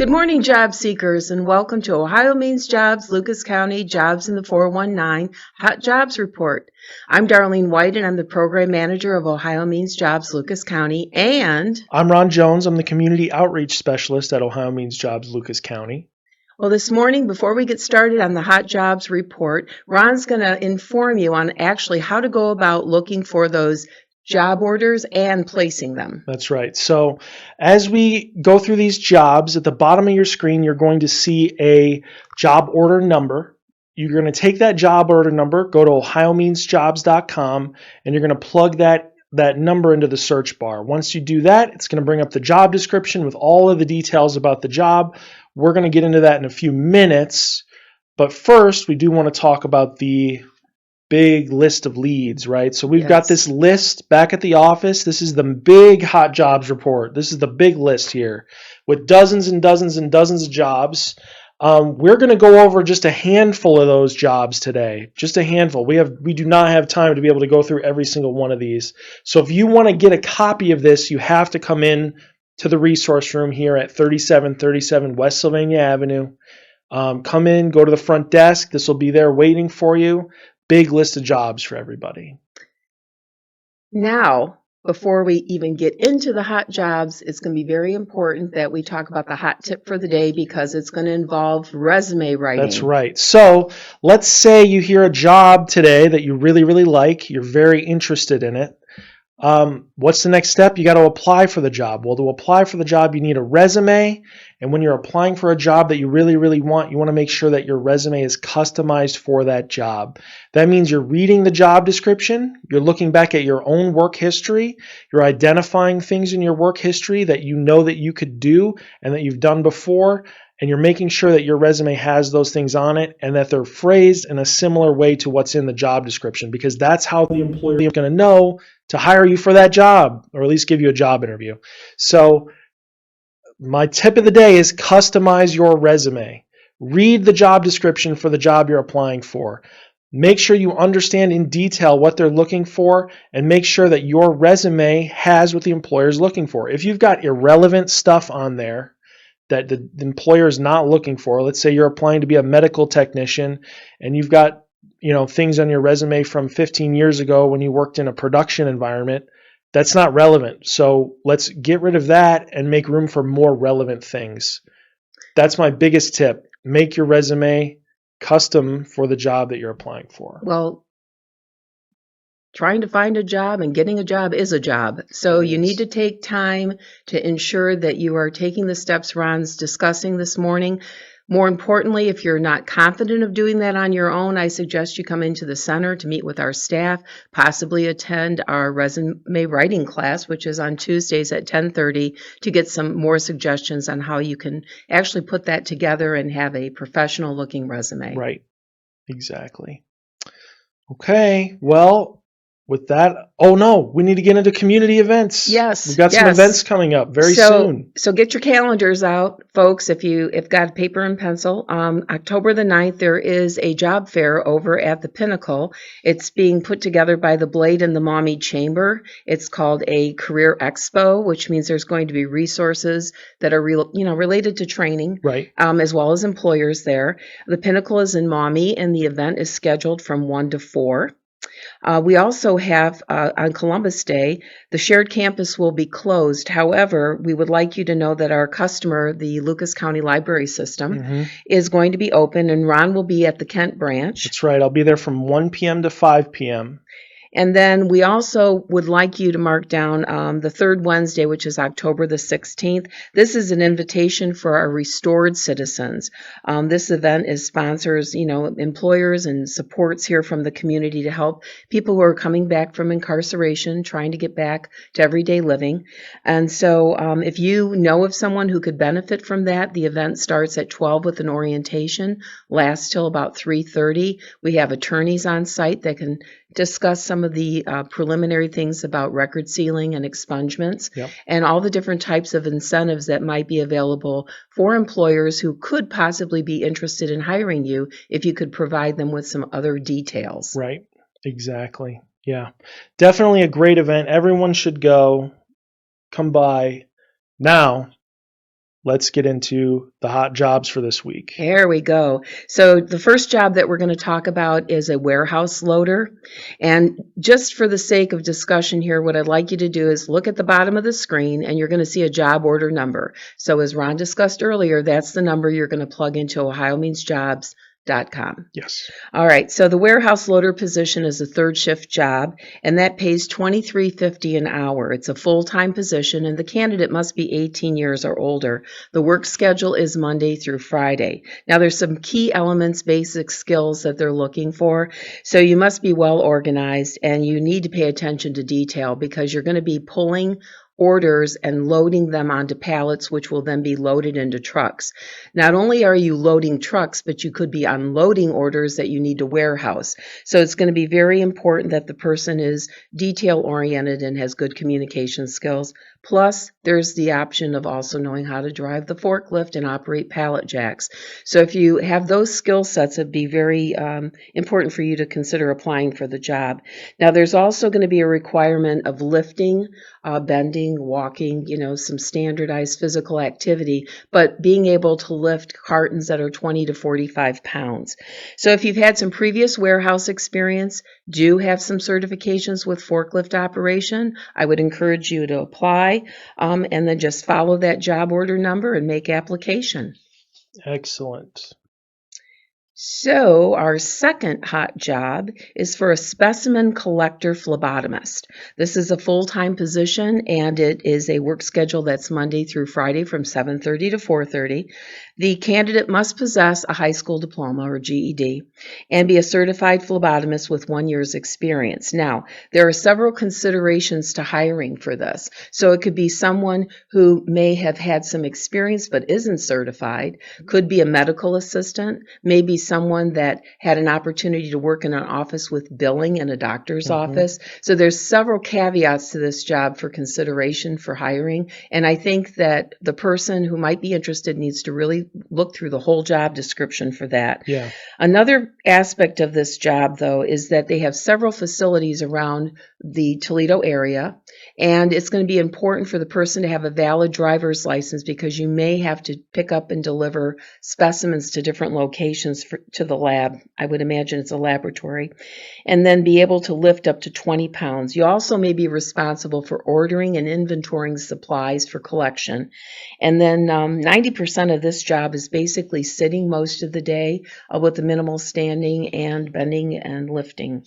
Good morning, job seekers, and welcome to OhioMeanJobs, Lucas County Jobs in the 419 Hot Jobs Report. I'm Darlene White, and I'm the Program Manager of OhioMeanJobs, Lucas County, and I'm Ron Jones. I'm the Community Outreach Specialist at OhioMeanJobs, Lucas County. well, this morning, before we get started on the Hot Jobs Report, Ron's going to inform you on actually how to go about looking for those job orders and placing them. That's right. So as we go through these jobs, at the bottom of your screen, you're going to see a job order number. You're going to take that job order number, go to OhioMeanJobs.com, and you're going to plug that number into the search bar. Once you do that, it's going to bring up the job description with all of the details about the job. We're going to get into that in a few minutes. But first, we do want to talk about the big list of leads, right? So we've got this list back at the office. This is the big hot jobs report. This is the big list here with dozens and dozens and dozens of jobs. We're going to go over just a handful of those jobs today, just a handful. We do not have time to be able to go through every single one of these. So if you want to get a copy of this, you have to come in to the resource room here at 3737 West Sylvania Avenue. Come in, go to the front desk. This will be there waiting for you. Big list of jobs for everybody. Now, before we even get into the hot jobs, it's going to be very important that we talk about the hot tip for the day because it's going to involve resume writing. That's right. So let's say you hear a job today that you really, really like. You're very interested in it. What's the next step? You got to apply for the job. Well, to apply for the job, you need a resume. And when you're applying for a job that you really, really want, you want to make sure that your resume is customized for that job. That means you're reading the job description. You're looking back at your own work history. You're identifying things in your work history that you know that you could do and that you've done before. And you're making sure that your resume has those things on it and that they're phrased in a similar way to what's in the job description, because that's how the employer is going to know to hire you for that job, or at least give you a job interview. So my tip of the day is customize your resume. Read the job description for the job you're applying for. Make sure you understand in detail what they're looking for and make sure that your resume has what the employer is looking for. If you've got irrelevant stuff on there that the employer is not looking for, let's say you're applying to be a medical technician and you've got things on your resume from 15 years ago when you worked in a production environment, that's not relevant. So let's get rid of that and make room for more relevant things. That's my biggest tip. Make your resume custom for the job that you're applying for. Well, trying to find a job and getting a job is a job. So you need to take time to ensure that you are taking the steps Ron's discussing this morning. More importantly, if you're not confident of doing that on your own, I suggest you come into the center to meet with our staff, possibly attend our resume writing class, which is on Tuesdays at 10:30, to get some more suggestions on how you can actually put that together and have a professional looking resume. Right. Exactly. Okay. Well, with that, oh no, we need to get into community events. Yes. We've got some events coming up very soon. So get your calendars out, folks, if you've got paper and pencil. October the 9th, there is a job fair over at the Pinnacle. It's being put together by the Blade and the Maumee Chamber. It's called a Career Expo, which means there's going to be resources that are related to training, right, as well as employers there. The Pinnacle is in Maumee, and the event is scheduled from 1 to 4. We also have, on Columbus Day, the shared campus will be closed. However, we would like you to know that our customer, the Lucas County Library System, is going to be open, and Ron will be at the Kent branch. That's right. I'll be there from 1 p.m. to 5 p.m. And then we also would like you to mark down the third Wednesday, which is October the 16th. This is an invitation for our restored citizens. This event is sponsors, employers and supports here from the community to help people who are coming back from incarceration, trying to get back to everyday living. And so if you know of someone who could benefit from that, the event starts at 12 with an orientation, lasts till about 3:30. We have attorneys on site that can discuss some of the preliminary things about record sealing and expungements, and all the different types of incentives that might be available for employers who could possibly be interested in hiring you if you could provide them with some other details. Right, exactly. Yeah, definitely a great event. Everyone should go. Come by. Now, let's get into the hot jobs for this week. There we go. So the first job that we're going to talk about is a warehouse loader. And just for the sake of discussion here, what I'd like you to do is look at the bottom of the screen and you're going to see a job order number. So as Ron discussed earlier, that's the number you're going to plug into OhioMeanJobs.com. Yes. All right, so the warehouse loader position is a third shift job, and that pays $23.50 an hour. It's a full-time position, and the candidate must be 18 years or older. The work schedule is Monday through Friday. Now, there's some key elements, basic skills that they're looking for. So you must be well organized, and you need to pay attention to detail because you're going to be pulling orders and loading them onto pallets, which will then be loaded into trucks. Not only are you loading trucks, but you could be unloading orders that you need to warehouse. So it's going to be very important that the person is detail-oriented and has good communication skills. Plus, there's the option of also knowing how to drive the forklift and operate pallet jacks. So if you have those skill sets, it'd be very important for you to consider applying for the job. Now, there's also going to be a requirement of lifting, bending, walking, some standardized physical activity, but being able to lift cartons that are 20 to 45 pounds. So if you've had some previous warehouse experience, do have some certifications with forklift operation, I would encourage you to apply and then just follow that job order number and make application. Excellent. So our second hot job is for a specimen collector phlebotomist. This is a full-time position and it is a work schedule that's Monday through Friday from 7:30 to 4:30. The candidate must possess a high school diploma or GED and be a certified phlebotomist with 1 year's experience. Now, there are several considerations to hiring for this. So it could be someone who may have had some experience but isn't certified, could be a medical assistant, maybe someone that had an opportunity to work in an office with billing in a doctor's office. So there's several caveats to this job for consideration for hiring. And I think that the person who might be interested needs to really look through the whole job description for that. Yeah. Another aspect of this job, though, is that they have several facilities around the Toledo area, and it's going to be important for the person to have a valid driver's license because you may have to pick up and deliver specimens to different locations to the lab. I would imagine it's a laboratory, and then be able to lift up to 20 pounds. You also may be responsible for ordering and inventorying supplies for collection. And then 90% of this job is basically sitting most of the day with the minimal standing and bending and lifting.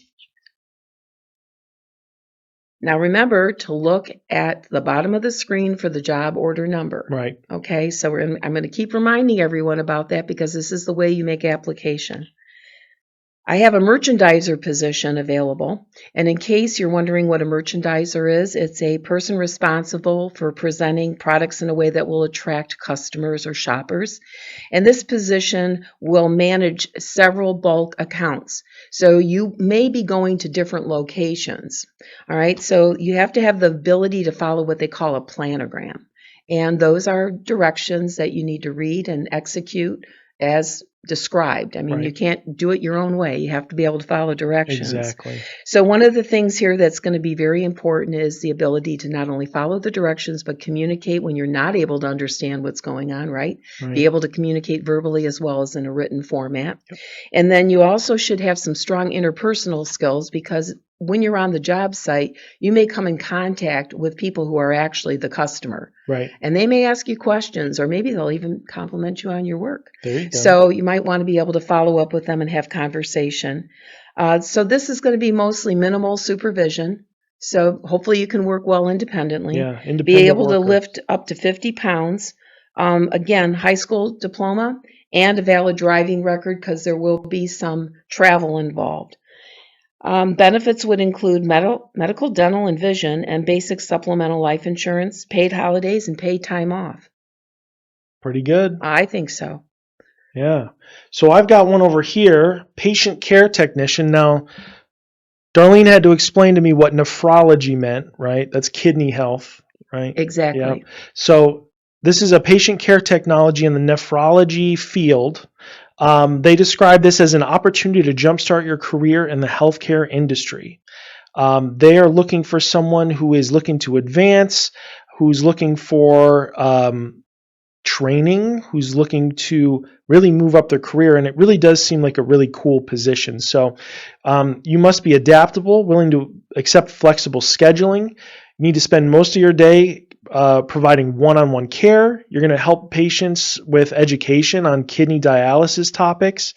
Now remember to look at the bottom of the screen for the job order number. Right. Okay, so I'm going to keep reminding everyone about that because this is the way you make application. I have a merchandiser position available, and in case you're wondering what a merchandiser is, it's a person responsible for presenting products in a way that will attract customers or shoppers. And this position will manage several bulk accounts. So you may be going to different locations. All right, so you have to have the ability to follow what they call a planogram. And those are directions that you need to read and execute as described. I mean, Right. You can't do it your own way. You have to be able to follow directions. Exactly. So one of the things here that's going to be very important is the ability to not only follow the directions, but communicate when you're not able to understand what's going on, right? Right. Be able to communicate verbally as well as in a written format. Yep. And then you also should have some strong interpersonal skills because when you're on the job site, you may come in contact with people who are actually the customer. Right. And they may ask you questions, or maybe they'll even compliment you on your work. There you go. So you might want to be able to follow up with them and have conversation. So this is going to be mostly minimal supervision. So hopefully you can work well independently. Yeah, independent be able to worker. lift up to 50 pounds. Again, high school diploma and a valid driving record because there will be some travel involved. Benefits would include medical, dental, and vision, and basic supplemental life insurance, paid holidays, and paid time off. Pretty good. I think so. Yeah. So I've got one over here, patient care technician. Now, Darlene had to explain to me what nephrology meant, right? That's kidney health, right? Exactly. Yeah. So this is a patient care technology in the nephrology field. They describe this as an opportunity to jumpstart your career in the healthcare industry. They are looking for someone who is looking to advance, who's looking for training, who's looking to really move up their career, and it really does seem like a really cool position. So you must be adaptable, willing to accept flexible scheduling. You need to spend most of your day providing one-on-one care. You're going to help patients with education on kidney dialysis topics.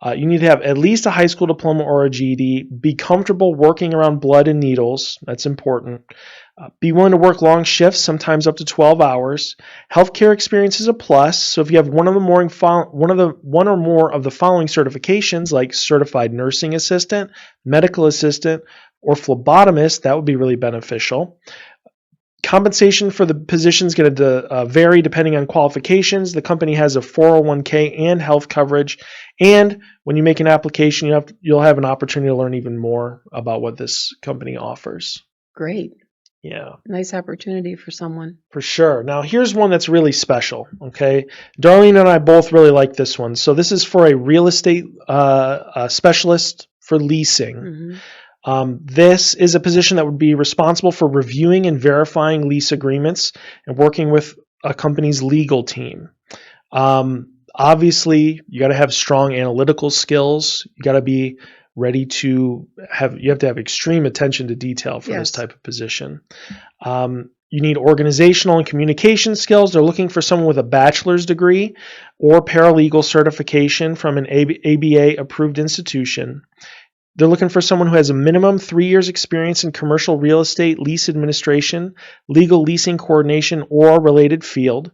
You need to have at least a high school diploma or a GED. Be comfortable working around blood and needles. That's important. Be willing to work long shifts, sometimes up to 12 hours. Healthcare experience is a plus. So if you have one or more of the following certifications, like certified nursing assistant, medical assistant, or phlebotomist, that would be really beneficial. Compensation for the position is going to vary depending on qualifications. The company has a 401k and health coverage. And when you make an application, you'll have an opportunity to learn even more about what this company offers. Great. Yeah. Nice opportunity for someone. For sure. Now, here's one that's really special, okay? Darlene and I both really like this one. So this is for a real estate specialist for leasing. Mm-hmm. This is a position that would be responsible for reviewing and verifying lease agreements and working with a company's legal team. Obviously, you got to have strong analytical skills. You got to be ready to you have to have extreme attention to detail for this type of position. You need organizational and communication skills. They're looking for someone with a bachelor's degree or paralegal certification from an ABA approved institution. They're looking for someone who has a minimum 3 years experience in commercial real estate, lease administration, legal leasing coordination, or related field.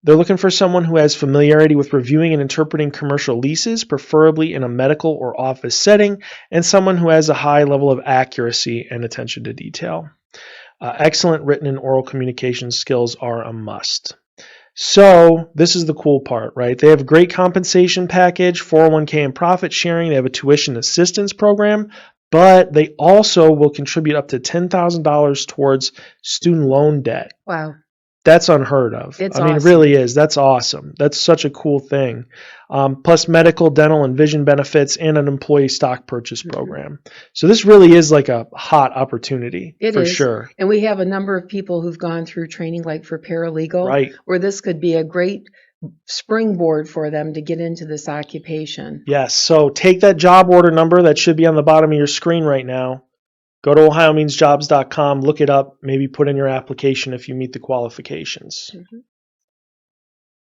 They're looking for someone who has familiarity with reviewing and interpreting commercial leases, preferably in a medical or office setting, and someone who has a high level of accuracy and attention to detail. Excellent written and oral communication skills are a must. So this is the cool part, right? They have a great compensation package, 401k and profit sharing. They have a tuition assistance program, but they also will contribute up to $10,000 towards student loan debt. Wow. That's unheard of. It's it really is. That's awesome. That's such a cool thing. Plus medical, dental, and vision benefits and an employee stock purchase program. So this really is like a hot opportunity for sure. And we have a number of people who've gone through training like for paralegal, right, where this could be a great springboard for them to get into this occupation. Yes. So take that job order number that should be on the bottom of your screen right now. Go to OhioMeanJobs.com, look it up, maybe put in your application if you meet the qualifications. Mm-hmm.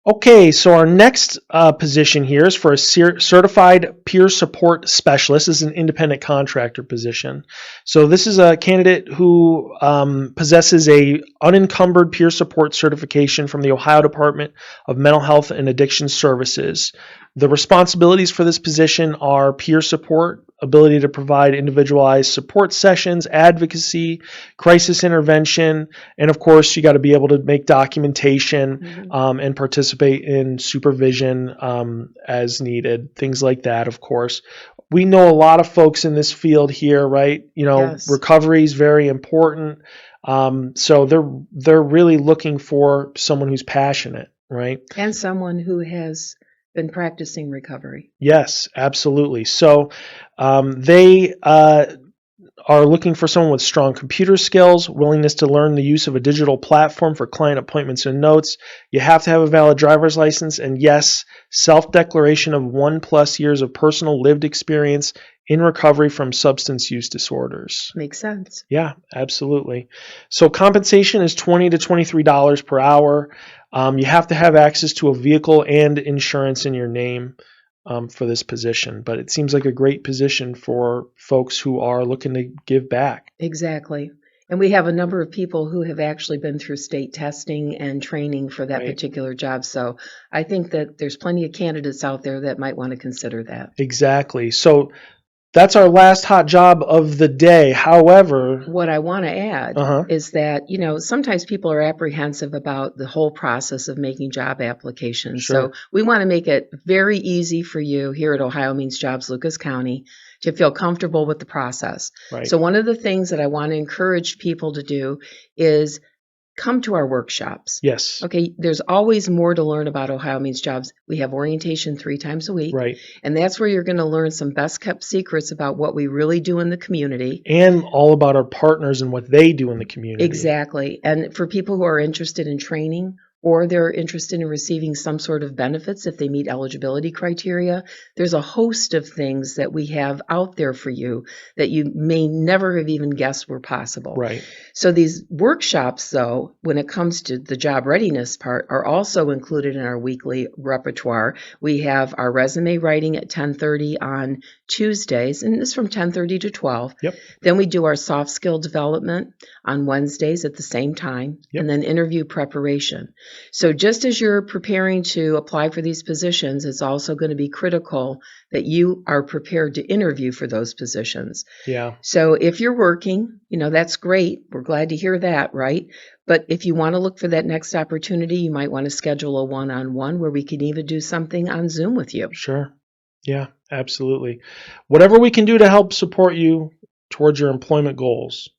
Okay, so our next position here is for a certified peer support specialist. This is an independent contractor position. So this is a candidate who possesses a unencumbered peer support certification from the Ohio Department of Mental Health and Addiction Services. The responsibilities for this position are peer support, ability to provide individualized support sessions, advocacy, crisis intervention, and of course, you got to be able to make documentation and participate in supervision as needed, things like that, of course. We know a lot of folks in this field here, right? Recovery is very important. So they're really looking for someone who's passionate, right? And someone who has been practicing recovery. Yes, absolutely. So they are looking for someone with strong computer skills, willingness to learn the use of a digital platform for client appointments and notes. You have to have a valid driver's license, and yes, self-declaration of 1+ years of personal lived experience in recovery from substance use disorders. Makes sense. Yeah, absolutely. So compensation is $20 to $23 per hour. You have to have access to a vehicle and insurance in your name for this position, but it seems like a great position for folks who are looking to give back. Exactly. And we have a number of people who have actually been through state testing and training for that particular job. So I think that there's plenty of candidates out there that might want to consider that. Exactly. So that's our last hot job of the day. However, what I want to add is that, sometimes people are apprehensive about the whole process of making job applications. Sure. So we want to make it very easy for you here at Ohio Means Jobs, Lucas County, to feel comfortable with the process. Right. So one of the things that I want to encourage people to do is come to our workshops. Yes. Okay, there's always more to learn about Ohio Means Jobs. We have orientation 3 times a week. Right. And that's where you're going to learn some best kept secrets about what we really do in the community. And all about our partners and what they do in the community. Exactly. And for people who are interested in training or they're interested in receiving some sort of benefits if they meet eligibility criteria. There's a host of things that we have out there for you that you may never have even guessed were possible. Right. So these workshops, though, when it comes to the job readiness part, are also included in our weekly repertoire. We have our resume writing at 10:30 on Tuesdays, and it's from 10:30 to 12. Yep. Then we do our soft skill development on Wednesdays at the same time, Yep. and then interview preparation. So just as you're preparing to apply for these positions, it's also going to be critical that you are prepared to interview for those positions. Yeah. So if you're working, that's great. We're glad to hear that, right? But if you want to look for that next opportunity, you might want to schedule a one-on-one where we can even do something on Zoom with you. Sure. Yeah, absolutely. Whatever we can do to help support you towards your employment goals.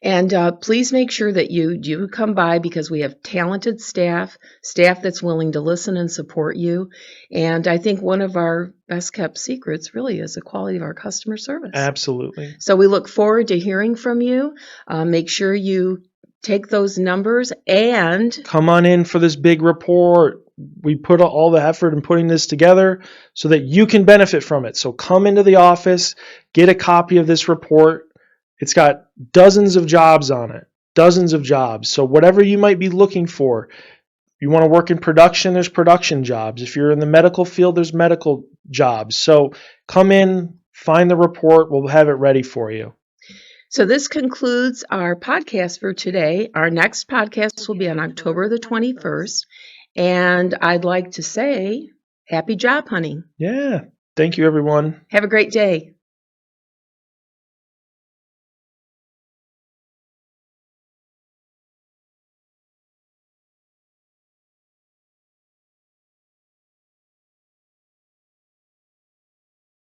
And please make sure that you do come by, because we have talented staff that's willing to listen and support you. And I think one of our best kept secrets really is the quality of our customer service. Absolutely. So we look forward to hearing from you. Make sure you take those numbers and come on in for this big report. We put all the effort in putting this together so that you can benefit from it. So come into the office, get a copy of this report. It's got dozens of jobs on it, dozens of jobs. So whatever you might be looking for, you want to work in production, there's production jobs. If you're in the medical field, there's medical jobs. So come in, find the report. We'll have it ready for you. So this concludes our podcast for today. Our next podcast will be on October the 21st. And I'd like to say happy job hunting. Yeah. Thank you, everyone. Have a great day.